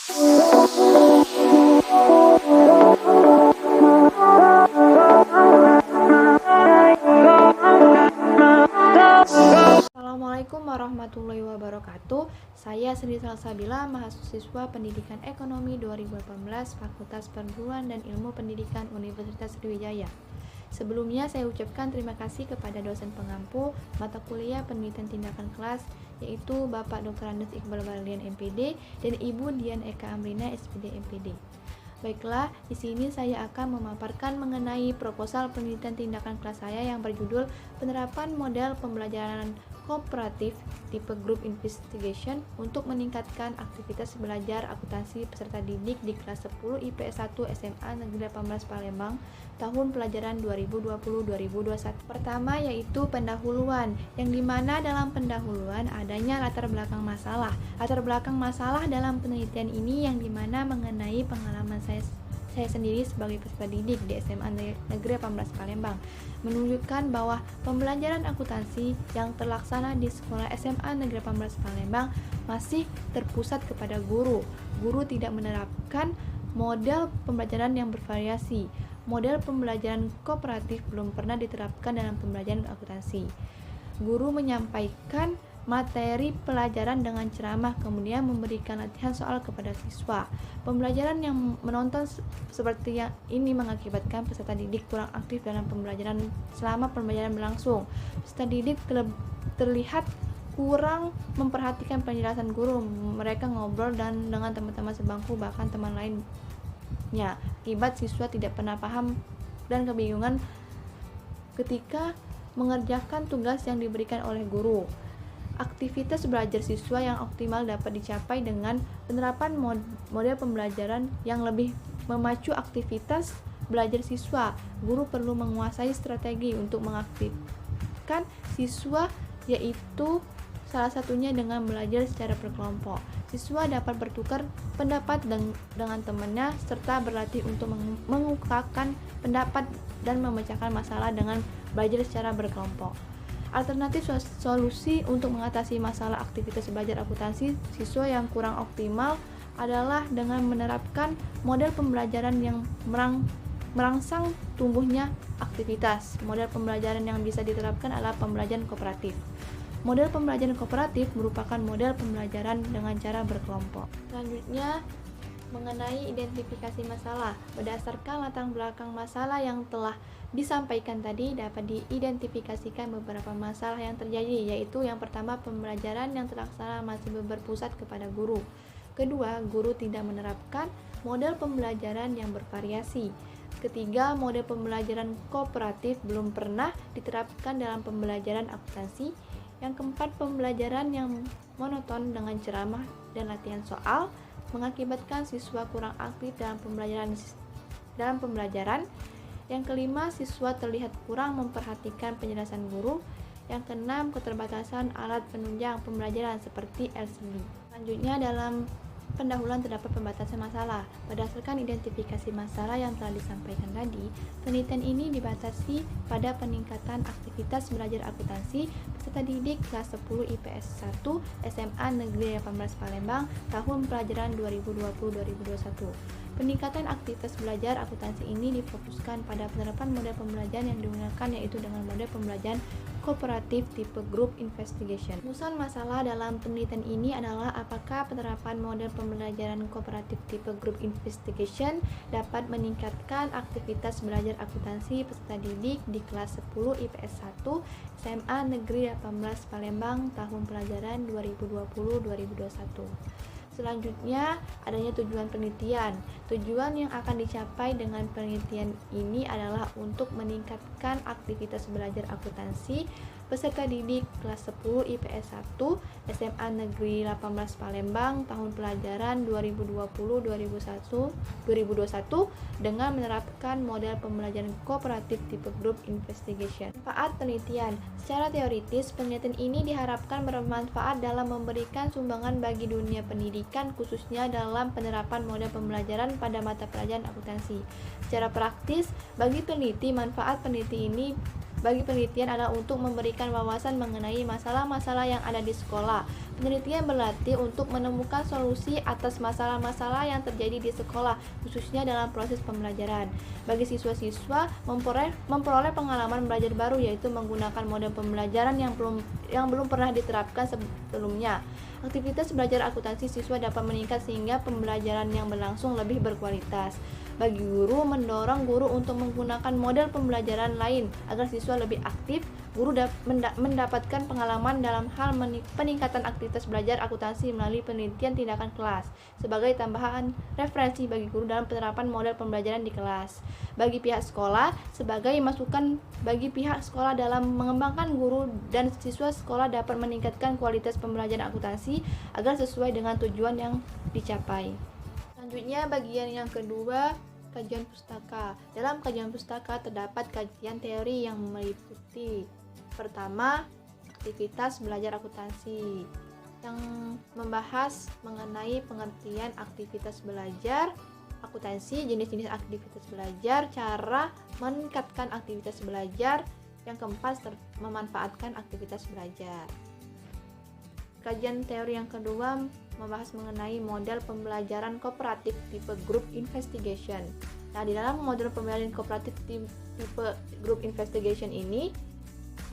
Assalamualaikum warahmatullahi wabarakatuh. Saya Sri Salsabila, mahasiswa Pendidikan Ekonomi 2018 Fakultas Perguruan dan Ilmu Pendidikan Universitas Sriwijaya. Sebelumnya saya ucapkan terima kasih kepada dosen pengampu mata kuliah penelitian tindakan kelas, yaitu Bapak Dr. Andes Iqbal Barlian MPD dan Ibu Dian Eka Amrina SPD MPD. Baiklah, di sini saya akan memaparkan mengenai proposal penelitian tindakan kelas saya yang berjudul Penerapan Model Pembelajaran Kooperatif Tipe Group Investigation untuk meningkatkan aktivitas belajar akuntansi peserta didik di kelas 10 IPS 1 SMA Negeri 18 Palembang tahun pelajaran 2020-2021. Pertama yaitu pendahuluan, yang dimana dalam pendahuluan adanya latar belakang masalah. Latar belakang masalah dalam penelitian ini yang dimana mengenai pengalaman saya sendiri sebagai peserta didik di SMA Negeri 18 Palembang, menunjukkan bahwa pembelajaran akuntansi yang terlaksana di sekolah SMA Negeri 18 Palembang masih terpusat kepada guru. Guru tidak menerapkan model pembelajaran yang bervariasi. Model pembelajaran kooperatif belum pernah diterapkan dalam pembelajaran akuntansi. Guru menyampaikan materi pelajaran dengan ceramah, kemudian memberikan latihan soal kepada siswa. Pembelajaran yang menonton seperti yang ini mengakibatkan peserta didik kurang aktif dalam pembelajaran selama pembelajaran berlangsung. Peserta didik terlihat kurang memperhatikan penjelasan guru. Mereka ngobrol dan dengan teman-teman sebangku, bahkan teman lainnya. Akibat siswa tidak pernah paham dan kebingungan ketika mengerjakan tugas yang diberikan oleh guru. Aktivitas belajar siswa yang optimal dapat dicapai dengan penerapan model pembelajaran yang lebih memacu aktivitas belajar siswa. Guru perlu menguasai strategi untuk mengaktifkan siswa, yaitu salah satunya dengan belajar secara berkelompok. Siswa dapat bertukar pendapat dengan temannya serta berlatih untuk mengungkapkan pendapat dan memecahkan masalah dengan belajar secara berkelompok. Alternatif solusi untuk mengatasi masalah aktivitas belajar akuntansi siswa yang kurang optimal adalah dengan menerapkan model pembelajaran yang merangsang tumbuhnya aktivitas. Model pembelajaran yang bisa diterapkan adalah pembelajaran kooperatif. Model pembelajaran kooperatif merupakan model pembelajaran dengan cara berkelompok. Selanjutnya, mengenai identifikasi masalah. Berdasarkan latar belakang masalah yang telah disampaikan tadi, dapat diidentifikasikan beberapa masalah yang terjadi, yaitu yang pertama, pembelajaran yang terlaksana masih berpusat kepada guru. Kedua, guru tidak menerapkan model pembelajaran yang bervariasi. Ketiga, model pembelajaran kooperatif belum pernah diterapkan dalam pembelajaran akuntansi. Yang keempat, pembelajaran yang monoton dengan ceramah dan latihan soal mengakibatkan siswa kurang aktif dalam pembelajaran. Yang kelima, siswa terlihat kurang memperhatikan penjelasan guru. Yang keenam, keterbatasan alat penunjang pembelajaran seperti LCD. Selanjutnya, dalam pendahuluan terdapat pembatasan masalah. Berdasarkan identifikasi masalah yang telah disampaikan tadi, penelitian ini dibatasi pada peningkatan aktivitas belajar akuntansi peserta didik kelas 10 IPS 1 SMA Negeri 18 Palembang tahun pelajaran 2020-2021. Peningkatan aktivitas belajar akuntansi ini difokuskan pada penerapan model pembelajaran yang digunakan, yaitu dengan model pembelajaran kooperatif tipe group investigation. Rumusan masalah dalam penelitian ini adalah apakah penerapan model pembelajaran kooperatif tipe group investigation dapat meningkatkan aktivitas belajar akuntansi peserta didik di kelas 10 IPS 1 SMA Negeri 18 Palembang tahun pelajaran 2020-2021. Selanjutnya, adanya tujuan penelitian. Tujuan yang akan dicapai dengan penelitian ini adalah untuk meningkatkan aktivitas belajar akuntansi peserta didik kelas 10 IPS 1 SMA Negeri 18 Palembang tahun pelajaran 2020-2021 dengan menerapkan model pembelajaran kooperatif tipe group investigation. Manfaat penelitian. Secara teoritis, penelitian ini diharapkan bermanfaat dalam memberikan sumbangan bagi dunia pendidikan, khususnya dalam penerapan model pembelajaran pada mata pelajaran akuntansi. Secara praktis, bagi peneliti, manfaat penelitian adalah untuk memberikan wawasan mengenai masalah-masalah yang ada di sekolah. Penelitian berlatih untuk menemukan solusi atas masalah-masalah yang terjadi di sekolah, khususnya dalam proses pembelajaran. Bagi siswa-siswa memperoleh pengalaman belajar baru, yaitu menggunakan model pembelajaran yang belum pernah diterapkan sebelumnya. Aktivitas belajar akuntansi siswa dapat meningkat sehingga pembelajaran yang berlangsung lebih berkualitas. Bagi guru, mendorong guru untuk menggunakan model pembelajaran lain agar siswa lebih aktif. Guru mendapatkan pengalaman dalam hal peningkatan aktivitas belajar akuntansi melalui penelitian tindakan kelas sebagai tambahan referensi bagi guru dalam penerapan model pembelajaran di kelas. Bagi pihak sekolah, sebagai masukan bagi pihak sekolah dalam mengembangkan guru dan siswa sekolah dapat meningkatkan kualitas pembelajaran akuntansi agar sesuai dengan tujuan yang dicapai. Selanjutnya bagian yang kedua, kajian pustaka. Dalam kajian pustaka terdapat kajian teori yang meliputi: pertama, aktivitas belajar akuntansi yang membahas mengenai pengertian aktivitas belajar akuntansi, jenis-jenis aktivitas belajar, cara meningkatkan aktivitas belajar. Yang keempat, memanfaatkan aktivitas belajar. Kajian teori yang kedua membahas mengenai model pembelajaran kooperatif tipe group investigation. Nah, di dalam model pembelajaran kooperatif tipe group investigation ini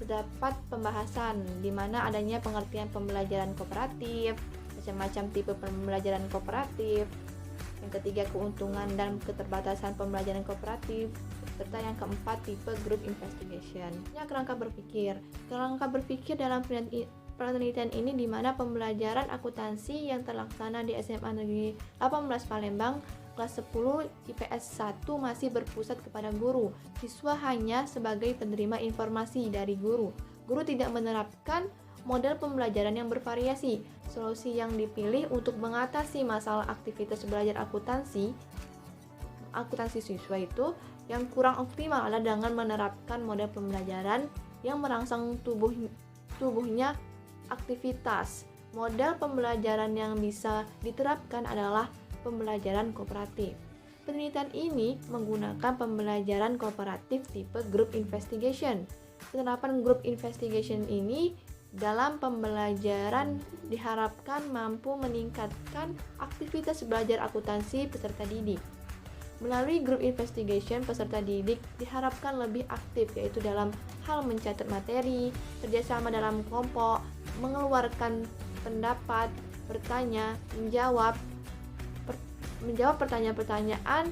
terdapat pembahasan di mana adanya pengertian pembelajaran kooperatif, macam-macam tipe pembelajaran kooperatif. Yang ketiga, keuntungan dan keterbatasan pembelajaran kooperatif, serta yang keempat, tipe group investigation. Kerangka berpikir. Kerangka berpikir dalam penelitian ini di mana pembelajaran akuntansi yang terlaksana di SMA Negeri 18 Palembang kelas 10 IPS 1 masih berpusat kepada guru. Siswa hanya sebagai penerima informasi dari guru. Guru tidak menerapkan model pembelajaran yang bervariasi. Solusi yang dipilih untuk mengatasi masalah aktivitas belajar akuntansi siswa itu yang kurang optimal adalah dengan menerapkan model pembelajaran yang merangsang tubuhnya aktivitas. Model pembelajaran yang bisa diterapkan adalah pembelajaran kooperatif. Penelitian ini menggunakan pembelajaran kooperatif tipe group investigation. Penerapan group investigation ini dalam pembelajaran diharapkan mampu meningkatkan aktivitas belajar akuntansi peserta didik. Melalui group investigation, peserta didik diharapkan lebih aktif, yaitu dalam hal mencatat materi, kerjasama dalam kelompok, mengeluarkan pendapat, bertanya, menjawab pertanyaan-pertanyaan,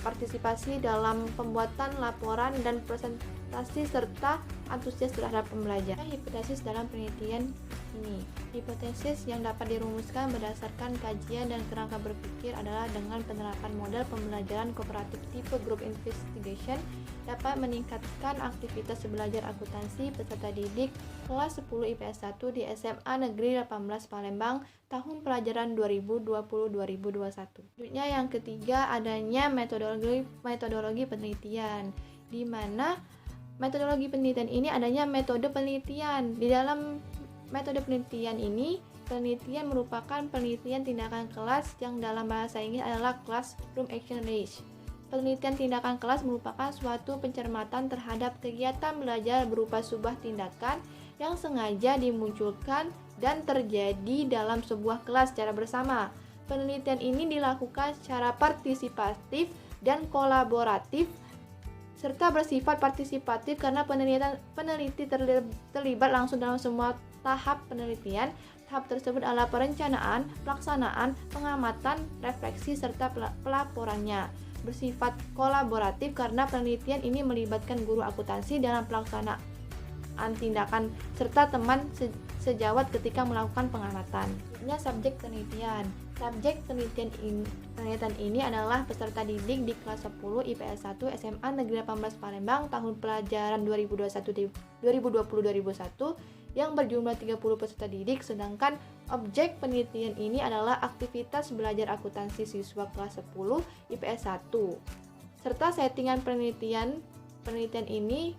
partisipasi dalam pembuatan laporan dan presentasi, serta antusias terhadap pembelajaran. Hipotesis dalam penelitian ini. Hipotesis yang dapat dirumuskan berdasarkan kajian dan kerangka berpikir adalah dengan penerapan model pembelajaran kooperatif tipe group investigation dapat meningkatkan aktivitas belajar akuntansi peserta didik kelas 10 IPS 1 di SMA Negeri 18 Palembang tahun pelajaran 2020-2021. Selanjutnya yang ketiga, adanya metodologi penelitian, di mana metodologi penelitian ini adanya metode penelitian. Di dalam metode penelitian ini, penelitian merupakan penelitian tindakan kelas yang dalam bahasa Inggris adalah classroom action research. Penelitian tindakan kelas merupakan suatu pencermatan terhadap kegiatan belajar berupa sebuah tindakan yang sengaja dimunculkan dan terjadi dalam sebuah kelas secara bersama. Penelitian ini dilakukan secara partisipatif dan kolaboratif serta bersifat partisipatif karena peneliti terlibat langsung dalam semua tahap penelitian. Tahap tersebut adalah perencanaan, pelaksanaan, pengamatan, refleksi, serta pelaporannya. Bersifat kolaboratif karena penelitian ini melibatkan guru akuntansi dalam pelaksanaan tindakan serta teman sejawat ketika melakukan pengamatan. Ini subjek penelitian. Subjek penelitian ini adalah peserta didik di kelas 10 IPS 1 SMA Negeri 18 Palembang tahun pelajaran 2020-2021 yang berjumlah 30 peserta didik, sedangkan objek penelitian ini adalah aktivitas belajar akuntansi siswa kelas 10 IPS 1. Serta settingan penelitian ini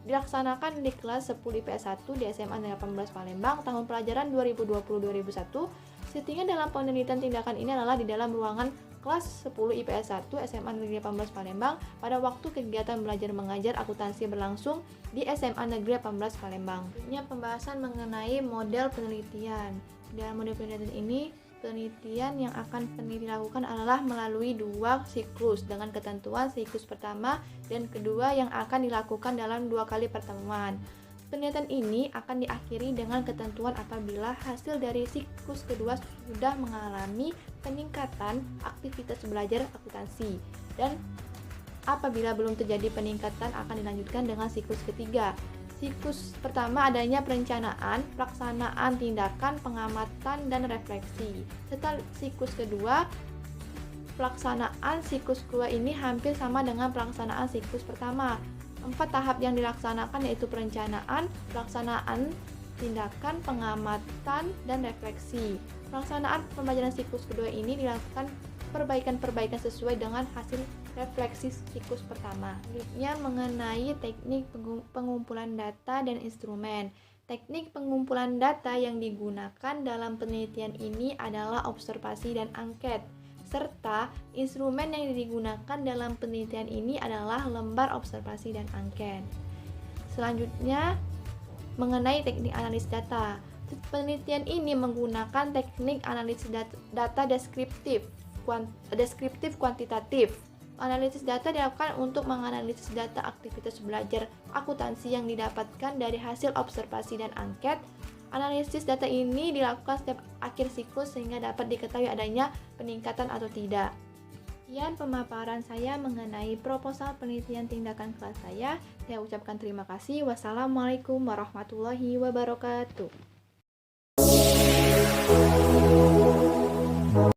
dilaksanakan di kelas 10 IPS 1 di SMA Negeri 18 Palembang tahun pelajaran 2020-2021. Settingan dalam penelitian tindakan ini adalah di dalam ruangan kelas 10 IPS 1 SMA Negeri 18 Palembang pada waktu kegiatan belajar mengajar akuntansi berlangsung di SMA Negeri 18 Palembang. Ini pembahasan mengenai model penelitian. Dalam model penelitian ini, penelitian yang akan peneliti lakukan adalah melalui 2 siklus dengan ketentuan siklus pertama dan kedua yang akan dilakukan dalam 2 kali pertemuan. Penelitian ini akan diakhiri dengan ketentuan apabila hasil dari siklus kedua sudah mengalami peningkatan aktivitas belajar akuntansi, dan apabila belum terjadi peningkatan akan dilanjutkan dengan siklus ketiga. Siklus pertama adanya perencanaan, pelaksanaan tindakan, pengamatan, dan refleksi. Setelah siklus kedua, pelaksanaan siklus kedua ini hampir sama dengan pelaksanaan siklus pertama. 4 tahap yang dilaksanakan yaitu perencanaan, pelaksanaan, tindakan, pengamatan, dan refleksi. Pelaksanaan pembelajaran siklus kedua ini dilakukan perbaikan-perbaikan sesuai dengan hasil refleksi siklus pertama. Selanjutnya mengenai teknik pengumpulan data dan instrumen. Teknik pengumpulan data yang digunakan dalam penelitian ini adalah observasi dan angket, serta instrumen yang digunakan dalam penelitian ini adalah lembar observasi dan angket. Selanjutnya, mengenai teknik analisis data. Penelitian ini menggunakan teknik analisis data deskriptif kuantitatif. Analisis data dilakukan untuk menganalisis data aktivitas belajar akuntansi yang didapatkan dari hasil observasi dan angket. Analisis data ini dilakukan setiap akhir siklus sehingga dapat diketahui adanya peningkatan atau tidak. Sekian pemaparan saya mengenai proposal penelitian tindakan kelas saya. Saya ucapkan terima kasih. Wassalamualaikum warahmatullahi wabarakatuh.